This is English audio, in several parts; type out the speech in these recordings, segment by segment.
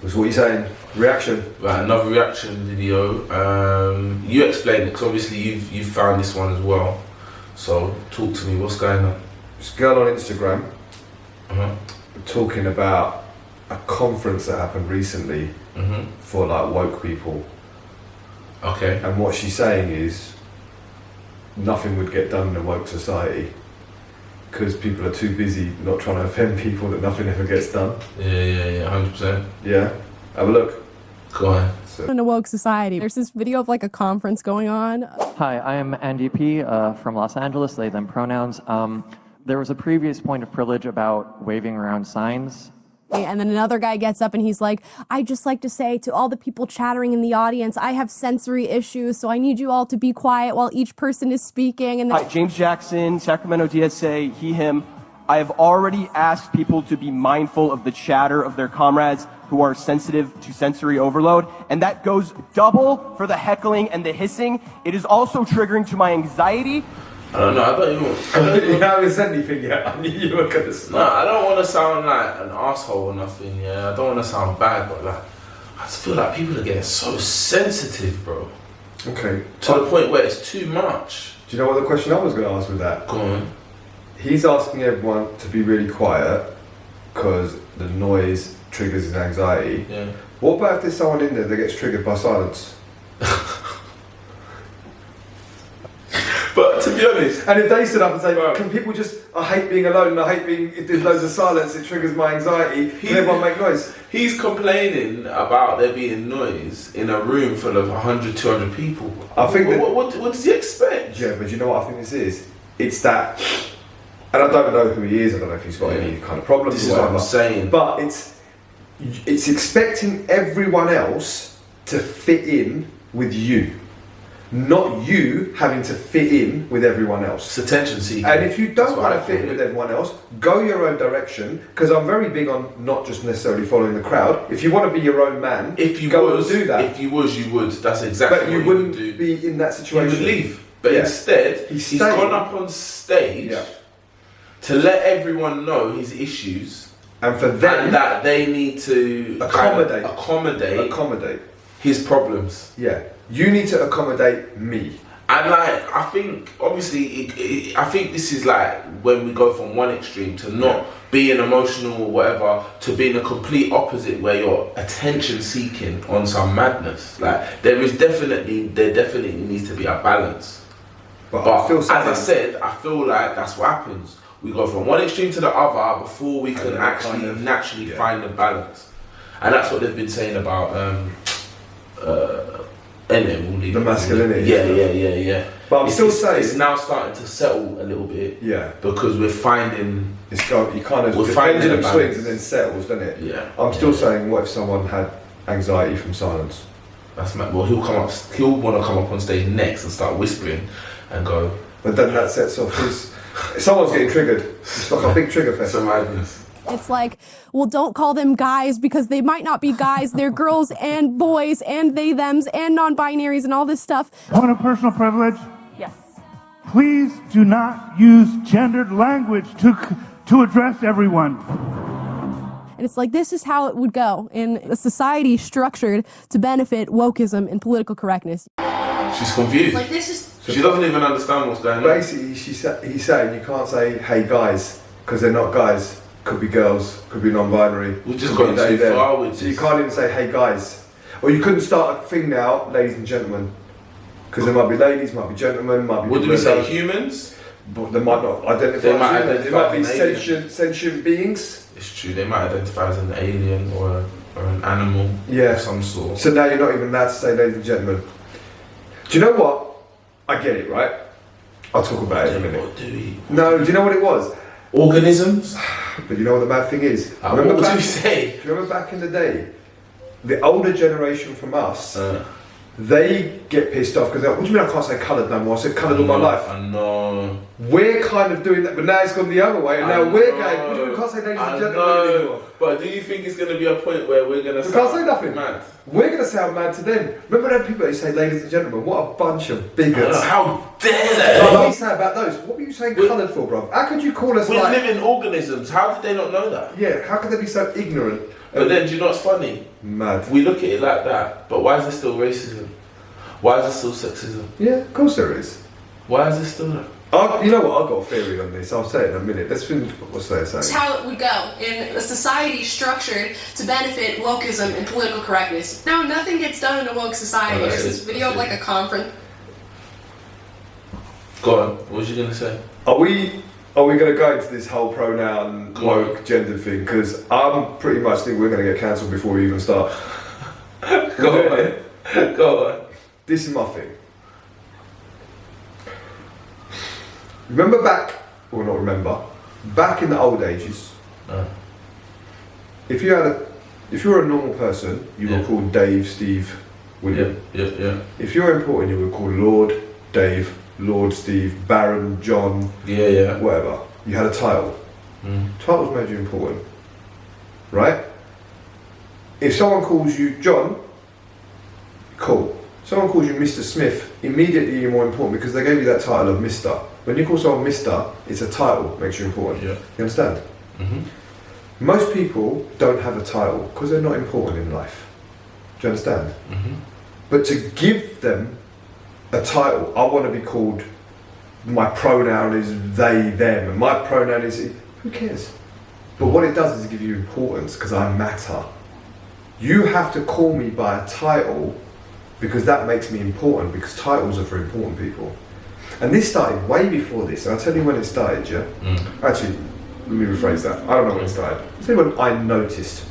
So what are you saying? Reaction? Right, another reaction video. You explain it, because obviously you've found this one as well. So talk to me, what's going on? This girl on Instagram talking about a conference that happened recently for like woke people. Okay. And what she's saying is nothing would get done in a woke society because people are too busy not trying to offend people that nothing ever gets done. Yeah, 100%. Yeah, have a look. Go on. In a woke society, there's this video of like a conference going on. Hi, I am Andy P. From Los Angeles, they, them pronouns. There was a previous point of privilege about waving around signs. And then another guy gets up and he's like, I'd just like to say to all the people chattering in the audience, I have sensory issues, so I need you all to be quiet while each person is speaking. And then Hi, James Jackson, Sacramento DSA, he, him. I have already asked people to be mindful of the chatter of their comrades who are sensitive to sensory overload, and that goes double for the heckling and the hissing. It is also triggering to my anxiety. I don't know, You haven't said anything yet. I knew you were gonna start. No, I don't want to sound like an asshole or nothing, yeah. I don't want to sound bad, but like, I just feel like people are getting so sensitive, bro. Okay. To the point where it's too much. Do you know what the question I was going to ask with that? Go on. He's asking everyone to be really quiet because the noise triggers his anxiety. Yeah. What about if there's someone in there that gets triggered by silence? But to be honest, And if they stood up and say, Bro. can people just, I hate being alone and I hate being, if there's loads of silence, it triggers my anxiety, can everyone make noise? he's complaining about there being noise in a room full of 100, 200 people. I think that- what does he expect? Yeah, but you know what I think this is? It's that, and I don't know who he is, I don't know if he's got any kind of problems This or is what I'm whatever, saying. but it's expecting everyone else to fit in with you. Not you having to fit in with everyone else. It's attention seeking. And if you don't That's what want I to fit in feel. with everyone else, go your own direction. Because I'm very big on not just necessarily following the crowd. If you want to be your own man, If you go was, and do that. If you was, you would. That's exactly But what you you wouldn't would do. be in that He situation. would leave. But Yeah. instead, He's he's staying. gone up on stage Yeah. to let everyone know his issues And for them, and that they need to Accommodate. accommodate his problems. Yeah. You need to accommodate me. And like, I think, obviously, I think this is like when we go from one extreme to not being emotional or whatever to being a complete opposite where you're attention seeking on some madness. Like, there definitely needs to be a balance. But, But I'm still as saying, I said, I feel like that's what happens. We go from one extreme to the other before we can then actually kind of- naturally yeah. find a balance. And that's what they've been saying about The masculinity. Yeah. But I'm still it's saying, now starting to settle a little bit. yeah, Because we're finding. it's go, you kind of, We're the finding pendulum a balance. swings and then settles, doesn't it? Yeah. I'm still Yeah. saying, what if someone had anxiety from silence? That's mad. Well, he'll want to come up on stage next and start whispering and go. But then that sets off his. Someone's getting triggered. It's like a big trigger fest. It's a madness. it's like, well, don't call them guys because they might not be guys. They're girls and boys and they, thems and non-binaries and all this stuff. Point of personal privilege. Yes. Please do not use gendered language to address everyone. And it's like, this is how it would go in a society structured to benefit wokeism and political correctness. She's confused. Like this is She doesn't even understand what's going on. Basically, he's saying you can't say, hey guys, because they're not guys. Could be girls, could be non-binary. We've just could be gone too they, them. far with So you this. can't even say, hey guys. Or you couldn't start a thing now, ladies and gentlemen. Because there might be ladies, might be gentlemen, might be What do people we that say? don't- Humans? But they might not identify They might as humans. They identify might be as an alien. sentient beings. It's true. They might identify as an alien or an animal Yeah. of some sort. So now you're not even allowed to say ladies and gentlemen. Do you know what? I get it, right? I'll talk about it in a minute. What do we? No, do you know what it was? Organisms? But you know what the bad thing is? What do we say? Do you remember back in the day? The older generation from us, they get pissed off because they're like, what do you mean I can't say coloured no more? I said coloured all my life. I know. We're kind of doing that, but now it's gone the other way, and now we're going, what do you mean we can't say ladies and gentlemen anymore? But do you think it's going to be a point where we're going to We can't say nothing. mad? We're going to sound mad to them. Remember them people that say ladies and gentlemen? What a bunch of bigots. How dare Like, they? what are you saying about those? What were you saying We're- coloured for, bro? How could you call us We're like... living organisms. How did they not know that? Yeah, how could they be so ignorant? But then, do you know what's funny? Mad. We look at it like that, but why is there still racism? Why is there still sexism? Yeah, of course there is. Why is there still that? You know what? I've got a theory on this. I'll say it in a minute. Let's finish what's they saying. That's how it would go in a society structured to benefit wokeism and political correctness. No, nothing gets done in a woke society. Oh, There's this video of like a conference. Go on. What was you gonna say? Are we going to go into this whole pronoun Go woke gender thing? Because I'm pretty much think we're going to get cancelled before we even start. Go on. Go on. This is my thing. Remember back, or not remember, back in the old ages, if you were a normal person, you were called Dave, Steve, William. Yeah. If you were important, you were called Lord, Dave, Lord, Steve, Baron, John, Yeah. whatever. You had a title. Titles made you important, right? If someone calls you John, cool. Someone calls you Mr. Smith, immediately you're more important because they gave you that title of Mr. When you call someone Mr., it's a title, makes you important. Yeah. You understand? Most people don't have a title because they're not important in life. Do you understand? But to give them a title, I want to be called, my pronoun is they, them, and my pronoun is, who cares? But what it does is give you importance because I matter. You have to call me by a title because that makes me important, because titles are for important people. And this started way before this, and I'll tell you when it started, yeah? Actually, let me rephrase that. I don't know when it started. I'll tell you when I noticed.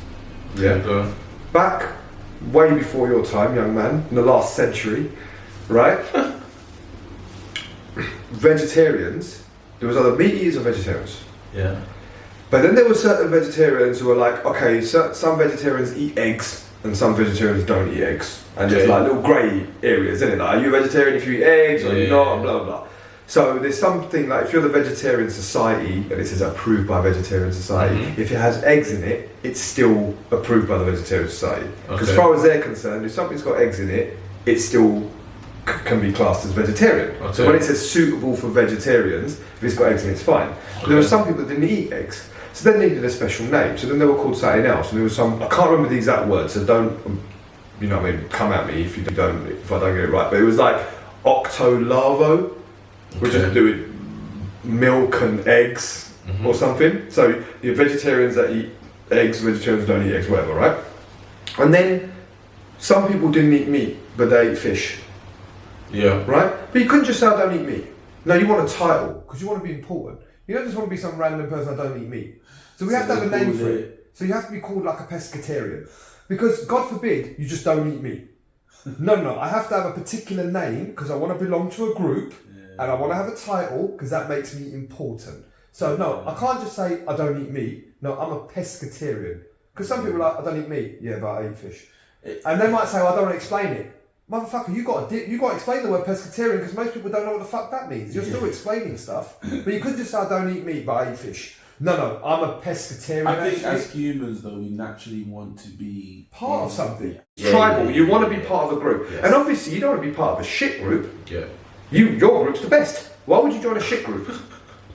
Yeah? Go on. Back way before your time, young man, in the last century, right? Vegetarians, there was either meat eaters or vegetarians. Yeah. But then there were certain vegetarians who were like, okay, so some vegetarians eat eggs and some vegetarians don't eat eggs. And there's like little grey areas, isn't it? Like, are you a vegetarian if you eat eggs or you're not, blah, blah, blah. So there's something like, if you're the vegetarian society, and it says approved by vegetarian society, if it has eggs in it, it's still approved by the vegetarian society. Because as far as they're concerned, if something's got eggs in it, it still can be classed as vegetarian. So when it says suitable for vegetarians, if it's got eggs in it, it's fine. But there were some people that didn't eat eggs. So they needed a special name. So then they were called something else. And there was some, I can't remember the exact words, so don't, you know what I mean, come at me if I don't get it right. But it was like octolavo, which is to do with milk and eggs or something. So you're vegetarians that eat eggs, vegetarians don't eat eggs, whatever, right? And then some people didn't eat meat, but they ate fish. Yeah. Right? But you couldn't just say I don't eat meat. No, you want a title, because you want to be important. You don't just want to be some random person that don't eat meat. So we have to have a name for it. So you have to be called like a pescatarian. Because God forbid you just don't eat meat. No, I have to have a particular name because I want to belong to a group and I want to have a title because that makes me important. So no, I can't just say I don't eat meat. No, I'm a pescatarian. Because some people are like, I don't eat meat. Yeah, but I eat fish. And they might say, well, I don't want to explain it. Motherfucker, you got to explain the word pescatarian because most people don't know what the fuck that means. You're still explaining stuff, but you couldn't just say I don't eat meat, but I eat fish. No, I'm a pescatarian. I think as humans, though, we naturally want to be part of something. Yeah, Tribal. You want to be part of a group, and obviously you don't want to be part of a shit group. Yeah. Your group's the best. Why would you join a shit group?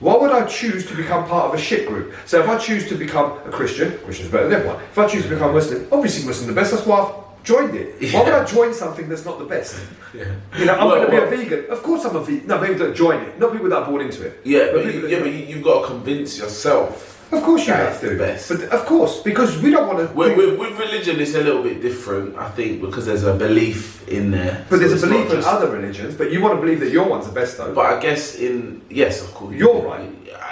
Why would I choose to become part of a shit group? So if I choose to become a Christian, Christian's better than everyone. If I choose to become Muslim, obviously Muslim's the best. That's why I've joined it. Why would I join something that's not the best? You know, I'm going to be a vegan. Of course I'm a vegan. No, maybe don't join it. Not people that are born into it. But you've got to convince yourself. Of course you have to. The best. But of course, because we don't want to. With religion, it's a little bit different, I think, because there's a belief in there. But there's a belief in other religions, but you want to believe that your one's the best, though. But I guess yes, of course. You're right.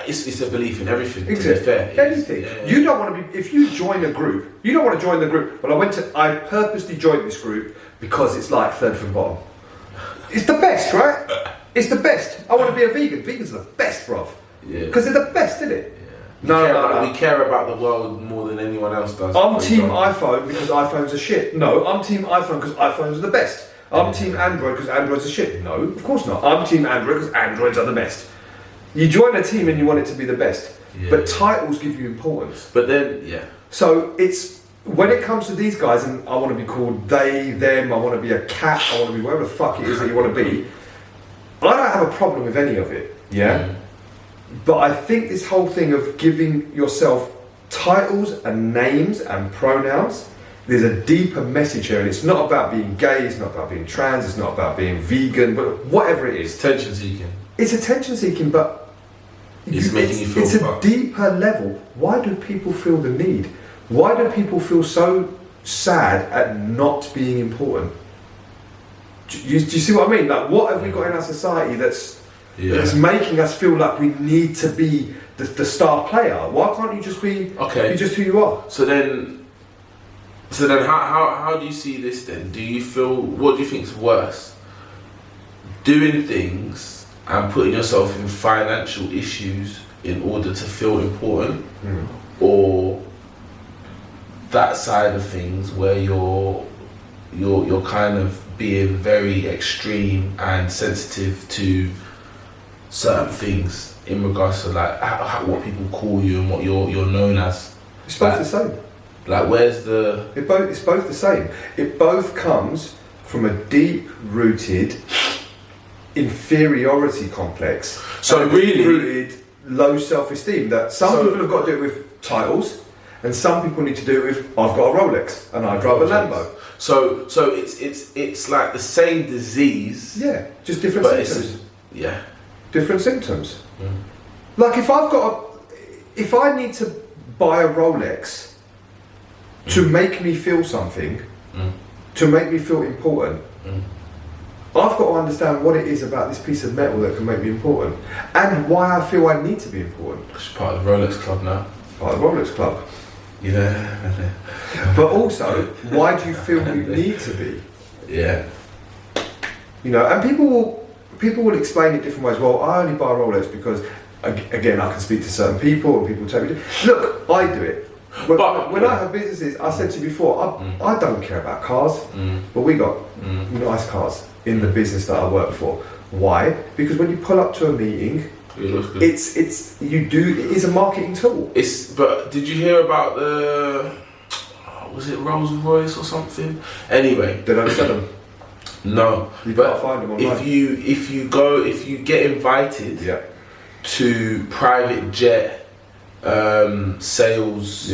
It's a belief in everything. Exactly. To be fair. Anything. Yeah. You don't want to be. If you join a group, you don't want to join the group. But I purposely joined this group because it's like third from bottom. It's the best, right? It's the best. I want to be a vegan. Vegans are the best, bruv. Yeah. Because they're the best, isn't it? No. We care about the world more than anyone else does. I'm team iPhone because iPhones are shit. No, I'm team iPhone because iPhones are the best. I'm team Android because Androids are shit. No, of course not. I'm team Android because Androids are the best. You join a team and you want it to be the best. But titles give you importance. But then, So it's, when it comes to these guys, and I want to be called they, them, I want to be a cat, I want to be whatever the fuck it is that you want to be, I don't have a problem with any of it, But I think this whole thing of giving yourself titles and names and pronouns. There's a deeper message here, and it's not about being gay, it's not about being trans, it's not about being vegan, but whatever it is. It's attention seeking. It's attention seeking, but It's making you feel it's a fucked. deeper level. Why do people feel the need? Why do people feel so sad at not being important? Do you see what I mean? Like, what have we got in our society that's making us feel like we need to be the star player? Why can't you just be Okay. you just who you are? So then how do you see this then? Do you feel, what do you think is worse? Doing things and putting yourself in financial issues in order to feel important, or that side of things where you're kind of being very extreme and sensitive to certain things in regards to like what people call you and what you're known as? It's both the same. Like, where's the... It's both the same. It both comes from a deep-rooted inferiority complex. So and really... rooted low self-esteem that some people have got to do it with titles, and some people need to do it with, I've got a Rolex and I drive a Lambo. So it's like the same disease. Yeah, just different but symptoms. Yeah. Different symptoms. Like if I need to buy a Rolex to make me feel something, to make me feel important, I've got to understand what it is about this piece of metal that can make me important, and why I feel I need to be important. It's part of the Rolex Club now. Part of the Rolex Club. Yeah. But also, why do you feel you need to be? Yeah. You know, and people will explain it different ways. Well, I only buy a Rolex because, again, I can speak to certain people, and people tell me, look, I do it. When I have businesses, I said to you before, I don't care about cars, but we got nice cars in the business that I work for. Why? Because when you pull up to a meeting, it is a marketing tool. But did you hear about was it Rolls Royce or something? Anyway, They don't sell them. no. You But can't find them online. if you get invited to private jet sales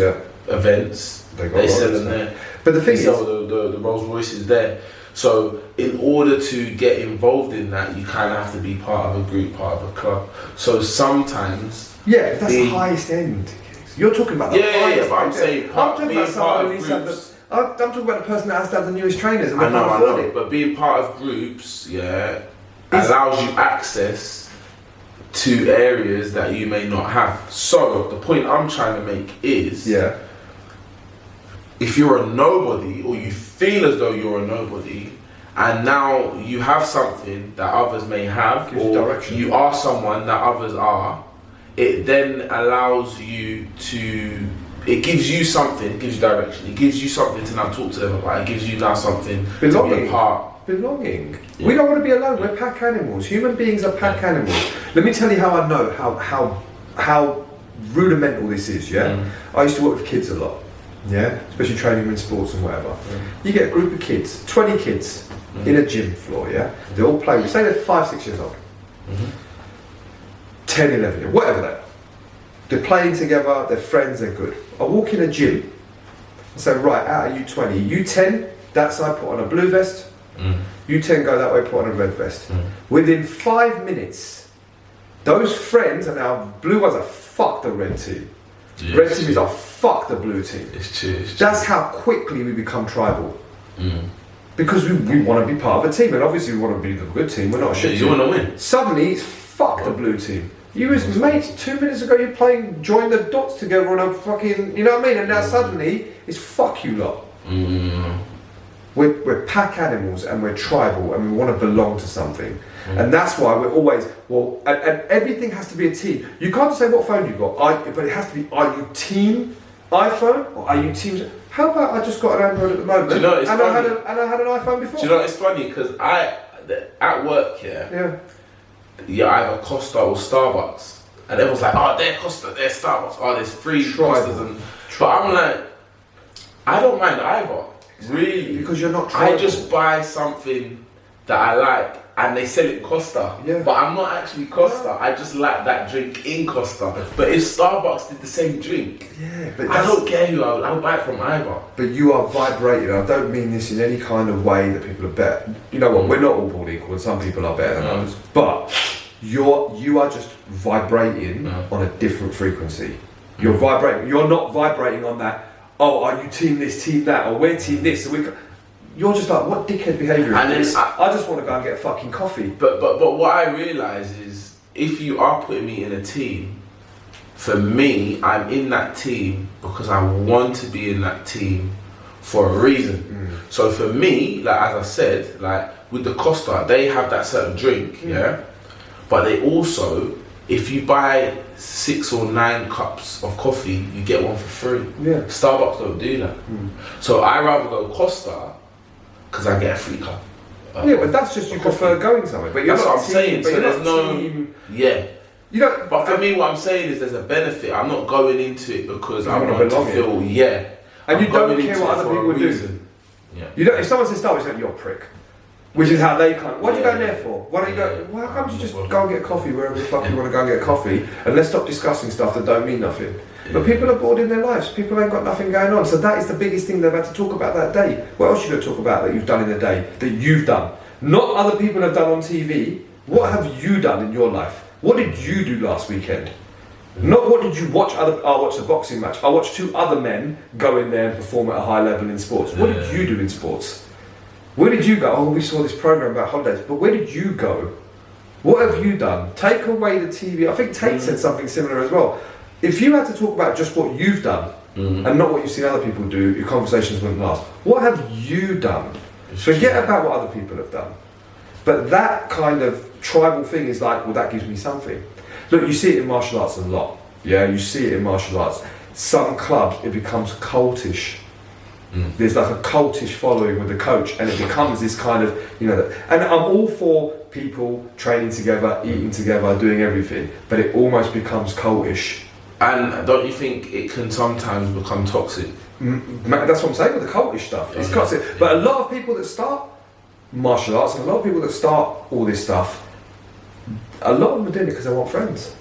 events, they sell them there. But the thing they sell the Rolls Royces there. So in order to get involved in that, you kind of have to be part of a group, part of a club. So sometimes that's the highest end. You're talking about the highest but I'm end. saying I'm talking being about part of someone who needs groups. I'm talking about the person that has to have the newest trainers and they I can't afford know, it. but being part of groups, allows you access to areas that you may not have. So the point I'm trying to make is, if you're a nobody, or you feel as though you're a nobody, and now you have something that others may have, Gives you direction. you are someone that others are, it then allows you to, it gives you something, it gives you direction, it gives you something to now talk to them about, it gives you now something to be a part. Belonging. We don't want to be alone. We're pack animals. Human beings are pack animals. Let me tell you how I know how rudimental this is. I used to work with kids a lot. Especially training them in sports and whatever. You get a group of kids, 20 kids in a gym floor. They all play. Say they're 5, 6 years old, 10, 11 years, whatever they are. They're playing together. They're friends. They're good. I walk in a gym and say, right, out of you 20, you 10 that side put on a blue vest. You 10 go that way, put on a red vest. Within 5 minutes, those friends are now blue ones are fuck the red team. Red team is fuck the blue team. It's true. That's how quickly we become tribal. Because we want to be part of a team, and obviously we want to be the good team. We're not a shit team. You want to win. Suddenly it's fuck the blue team. You was mates 2 minutes ago. You're playing join the dots together on a fucking, you know what I mean? And now suddenly it's fuck you lot. We're pack animals and we're tribal and we want to belong to something. And that's why we're always, and everything has to be a team. You can't just say what phone you got, but it has to be, are you team iPhone or are you team... How about I just got an Android at the moment, Do you know, it's and funny. I had an iPhone before? Do you know, it's funny because at work, I have a Costa or Starbucks, and everyone's like, oh, they're Costa, they're Starbucks, oh, there's free Costas, but I'm like, I don't mind either, really, because you're not I tribal. just buy something that I like, and they sell it Costa. Yeah. But I'm not actually Costa. I just like that drink in Costa. But if Starbucks did the same drink, Yeah, but I don't care who I'll buy it from either. But you are vibrating. I don't mean this in any kind of way that people are better. You know what? We're not all born equal, and some people are better than others. But you are just vibrating on a different frequency. You're vibrating. You're not vibrating on that. Oh, are you team this, team that, or we're team this? So you're just like, what dickhead behaviour And is this? then I just want to go and get a fucking coffee. But what I realise is, if you are putting me in a team, for me, I'm in that team because I want to be in that team for a reason. So for me, like as I said, like with the Costa, they have that certain drink, yeah. But they also, if you buy 6 or 9 cups of coffee, you get one for free. Yeah. Starbucks don't do that. So I rather go Costa because I get a free cup. Yeah, but that's just you prefer going somewhere. But you're That's not what I'm team, saying. But So you're there's not no team. yeah. You know, But for me, what I'm saying is there's a benefit. I'm not going into it because I You wanna want to belong feel in. yeah. And you I'm don't going care into what it other for a people do. reason. Yeah. You don't. If someone says Starbucks, like, you're a prick. Which is how they kind of, what are you Yeah. going there for? Why don't you go, why can't you just Well, go and get coffee wherever the fuck you want to go and get coffee, and let's stop discussing stuff that don't mean nothing. But people are bored in their lives, people ain't got nothing going on, so that is the biggest thing they've had to talk about that day. What else are you going to talk about that you've done in the day, that you've done? Not other people have done on TV, what have you done in your life? What did you do last weekend? Not what did you watch I watched a boxing match, I watched 2 other men go in there and perform at a high level in sports. What did you do in sports? Where did you go? Oh, we saw this program about holidays, but where did you go? What have you done? Take away the TV. I think Tate said something similar as well. If you had to talk about just what you've done and not what you've seen other people do, your conversations wouldn't last. What have you done? Forget about what other people have done. But that kind of tribal thing is like, well, that gives me something. Look, you see it in martial arts a lot. Yeah, you see it in martial arts. Some clubs, it becomes cultish. There's like a cultish following with the coach, and it becomes this kind of, you know, and I'm all for people training together, eating together, doing everything, but it almost becomes cultish. And don't you think it can sometimes become toxic? That's what I'm saying with the cultish stuff. It's toxic. But a lot of people that start martial arts and a lot of people that start all this stuff, a lot of them are doing it because they want friends.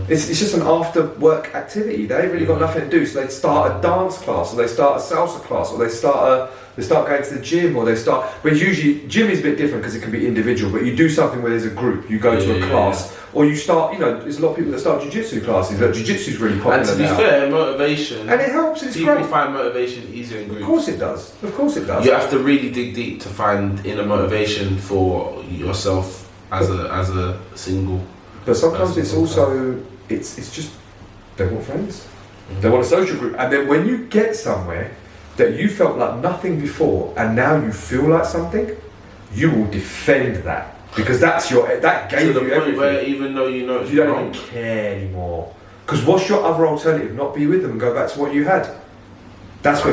It's just an after work activity. They ain't really got nothing to do, so they start a dance class, or they start a salsa class, or they start going to the gym, or they start. But usually, gym is a bit different because it can be individual. But you do something where there's a group. You go to a class, or you start. You know, there's a lot of people that start jiu-jitsu classes. Like, jiu-jitsu is really popular And to be now. fair, motivation. And it helps. It's people great. find motivation easier in groups. Of course it does. Of course it does. You have to really dig deep to find inner motivation for yourself as a single. But sometimes it's also it's just they want friends. They want a social group, and then when you get somewhere that you felt like nothing before, and now you feel like something, you will defend that because that gave to the you point everything. where even though you know it's You don't wrong, even care anymore. Because what's your other alternative? Not be with them and go back to what you had. That's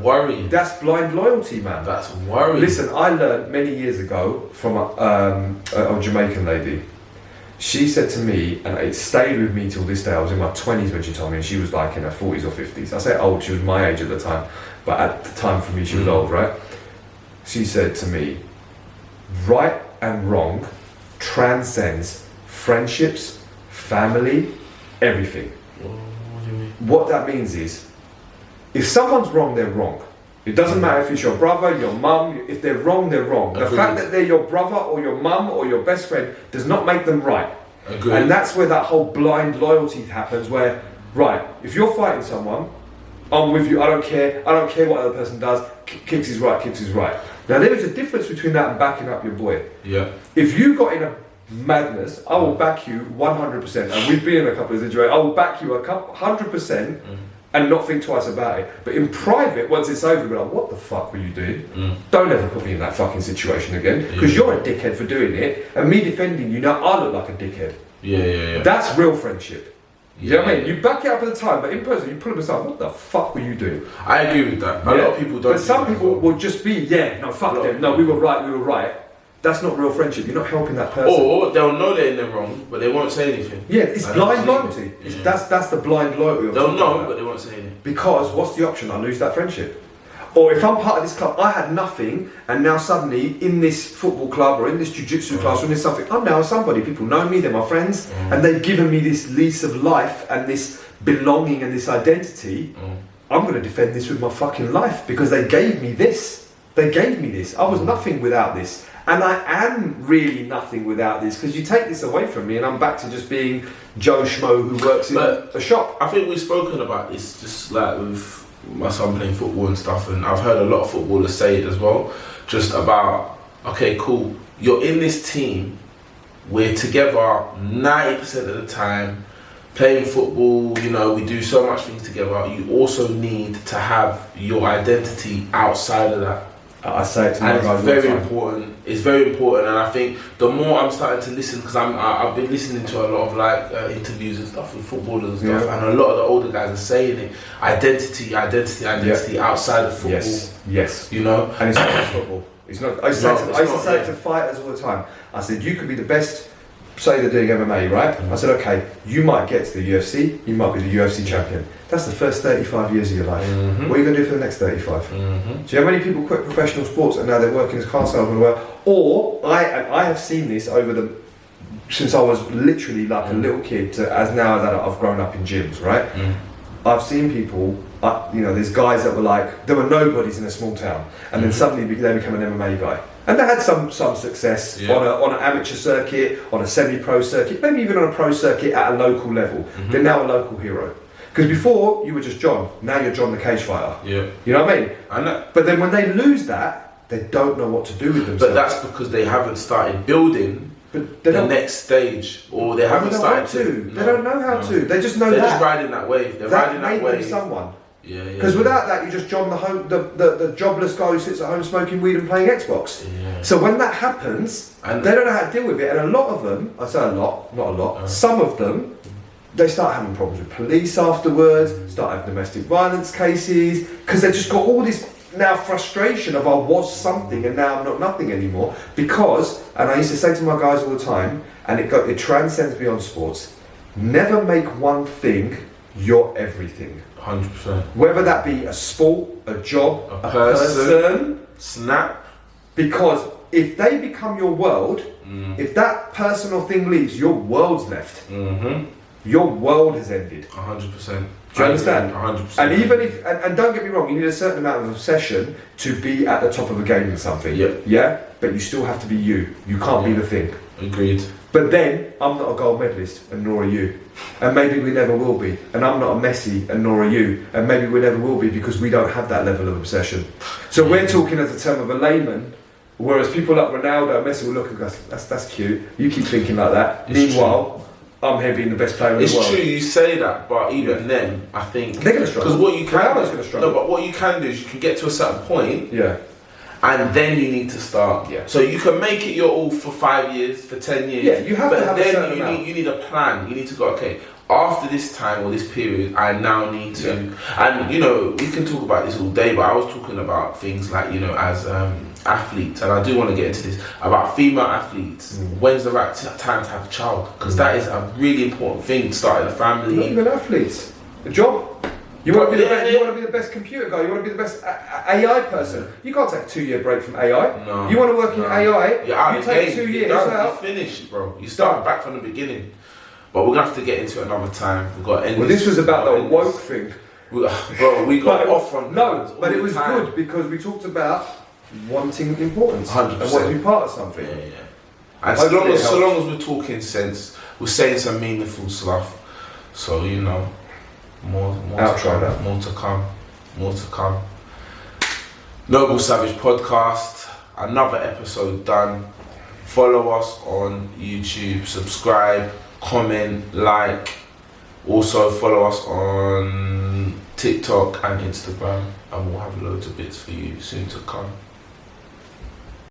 worrying. That's blind loyalty, man. That's worrying. Listen, I learned many years ago from a Jamaican lady. She said to me, and it stayed with me till this day, I was in my 20s when she told me, and she was like in her 40s or 50s. I say old, she was my age at the time, but at the time for me she was old, right? She said to me, right and wrong transcends friendships, family, everything. What do you mean? What that means is, if someone's wrong, they're wrong. It doesn't matter if it's your brother, your mum, if they're wrong, they're wrong. The Agreed. fact that they're your brother or your mum or your best friend does not make them right. Agreed. And that's where that whole blind loyalty happens where, right, if you're fighting someone, I'm with you, I don't care what the other person does, kicks is right, kicks is right. Now there is a difference between that and backing up your boy. Yeah. If you got in a madness, I will back you 100%, and we've been in a couple of situations, I will back you 100%, and not think twice about it. But in private, once it's over, we're like, what the fuck were you doing? Don't ever put me in that fucking situation again, because you're a dickhead for doing it, and me defending you, now I look like a dickhead. Yeah. That's real friendship. You know what I mean? Yeah. You back it up at the time, but in person, you pull them aside, what the fuck were you doing? I agree with that. A lot of people don't. But some do that people as well. will just be, fuck them, no, we were right. That's not real friendship, you're not helping that person. Or they'll know they're in the wrong, but they won't say anything. Yeah, it's I blind don't loyalty. believe it. That's the blind loyalty. They'll know, but they won't say anything. Because what's the option? I lose that friendship. Or if I'm part of this club, I had nothing, and now suddenly in this football club or in this jiu-jitsu class or in this something, I'm now somebody. People know me, they're my friends, and they've given me this lease of life and this belonging and this identity. I'm going to defend this with my fucking life because they gave me this. They gave me this. I was nothing without this. And I am really nothing without this because you take this away from me and I'm back to just being Joe Schmo who works in a shop. I think we've spoken about this just like with my son playing football and stuff, and I've heard a lot of footballers say it as well, just about, okay, cool, you're in this team, we're together 90% of the time, playing football, you know, we do so much things together. You also need to have your identity outside of that. I say it to my and guys it's very all the time. important. It's very important, and I think the more I'm starting to listen, because I've been listening to a lot of like interviews and stuff with footballers and stuff, and a lot of the older guys are saying it: identity outside of football. Yes. You know, and it's not just football. It's not. I used to say it to fighters all the time. I said, you could be the best. Say they're doing MMA, right? I said, okay, you might get to the UFC, you might be the UFC champion. That's the first 35 years of your life. What are you going to do for the next 35? Do you know how many people quit professional sports and now they're working as car salesmen? Or I have seen this since I was literally like a little kid to as now that I've grown up in gyms, right? I've seen people, you know, there's guys that were like, there were nobodies in a small town, and then suddenly they become an MMA guy. And they had some success on an amateur circuit, on a semi-pro circuit, maybe even on a pro circuit at a local level. They're now a local hero. Because before, you were just John. Now you're John the cage fighter. Yeah. You know what I mean? I know. But then when they lose that, they don't know what to do with themselves. But that's because they haven't started building the next stage, or they haven't started to. They don't know how to. They just know they're that. just riding that wave. They're riding that wave. Someone. Because without that, you're just John the jobless guy who sits at home smoking weed and playing Xbox. So when that happens, and they don't know how to deal with it, and a lot of them, I say a lot, not a lot, some of them, they start having problems with police afterwards, start having domestic violence cases, because they've just got all this now frustration of I was something and now I'm not nothing anymore. Because, and I used to say to my guys all the time, and it transcends beyond sports, never make one thing your everything. 100%. Whether that be a sport, a job, a person, snap. Because if they become your world, if that person or thing leaves, your world's left. Your world has ended. 100%. Do you understand? 100%. And even if, and don't get me wrong, you need a certain amount of obsession to be at the top of a game in something. Yeah? But you still have to be you. You can't be the thing. Agreed. But then, I'm not a gold medalist, and nor are you. And maybe we never will be. And I'm not a Messi, and nor are you. And maybe we never will be because we don't have that level of obsession. So we're talking as a term of a layman, whereas people like Ronaldo and Messi will look and go, that's cute. You keep thinking like that. Meanwhile, I'm here being the best player in the world. It's true, you say that, but even then, I think... They're going to struggle. Because what you can do... going to struggle. No, but what you can do is you can get to a certain point... Yeah. And then you need to start. So you can make it your all for 5 years, for 10 years. Yeah, you have to have a certain amount. But then you need a plan. You need to go, okay, after this time or this period, I now need to... And, you know, we can talk about this all day, but I was talking about things like, you know, as athletes, and I do want to get into this, about female athletes. When's the right time to have a child? Because that is a really important thing, starting a family. Not even athletes. A job. You want to be the best computer guy. You want to be the best AI person. You can't take a 2-year break from AI. No. You want to work in AI. You take 2 years out. You finish, bro. You start back from the beginning. But we're gonna have to get into it another time. We've got to end. Well, this was about the woke thing. Bro, we got off on but it was good because we talked about wanting importance 100%. and wanting to be part of something. And so long as we're talking sense, we're saying some meaningful stuff. So you know. More to come. Noble Savage Podcast, another episode done. Follow us on YouTube, subscribe, comment, like. Also follow us on TikTok and Instagram, and we'll have loads of bits for you soon to come.